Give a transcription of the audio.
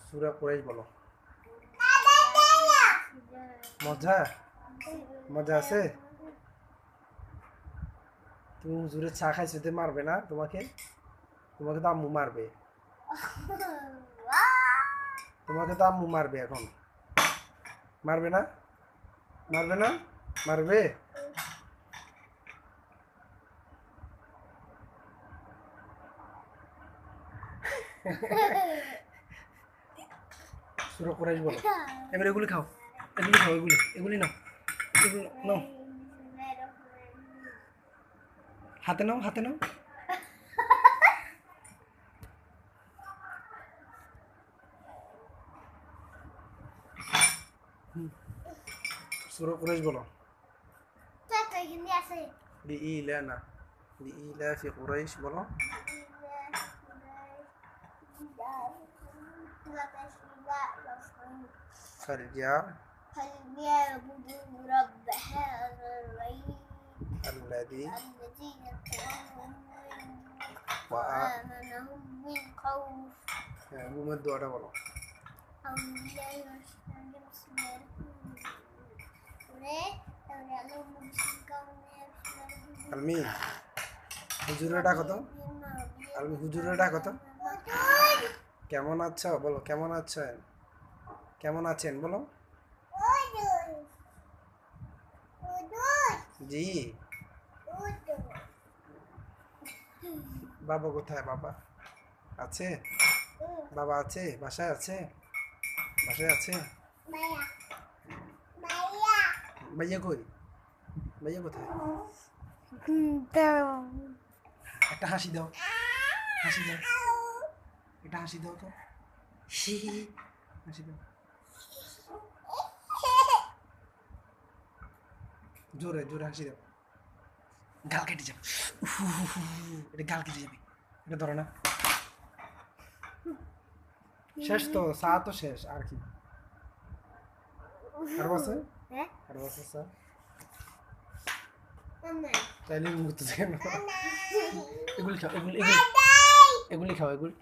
সূরা কুরাইশ বলো। মজা মজা আছে। তুমি হুজুরের চা খাইছো, তো মারবে না তোমাকে? তোমাকে তো আম্মু মারবে। তোমাকে তো আম্মু মারবে এখন। মারবে না? মারবে না? মারবে? সূরা কুরাইশ বলো। এবার এগুলি খাও, এগুলি খাও, এগুলি নাও, এগুলি নাও, হাতে নাও, হাতে নাও। সূরা কুরাইশ বলো। লিইলানা লিইলাফি কুরাইশ বলো। فليعبدوا رب هذا البيت الذي الذي يطعمهم وآمنهم وآمنهم من خوف ঘুমের দোয়াটা বলো। أعوذ بالله من الشيطان الرجيم بسم الله الرحمن الرحيم আলমি হুজুরে ডাকো তো। আলমি হুজুরে ডাকো তো। কেমন আছো বলো, কেমন আছেন? কেমন আছেন বলো। জি। বাবা কোথায়? বাবা আছে? বাবা আছে? বাসায় আছে? বাসায় আছে? ভাইয়া কই? ভাইয়া কোথায়? একটা হাসি দাও, হাসি দাও, একটা হাসি দাও তো। হাসি দাও জোরে জোরে, হাসি দাও। গাল কেটে যাবে, এটা গাল কেটে যাবে, এটা ধরো না। শেষ তো, চা তো শেষ, আর কি? আর বসে আর বসে স্যার তাইলে মুহূর্ত কেন? এগুলি খাও, এগুলি খাও, এগুলি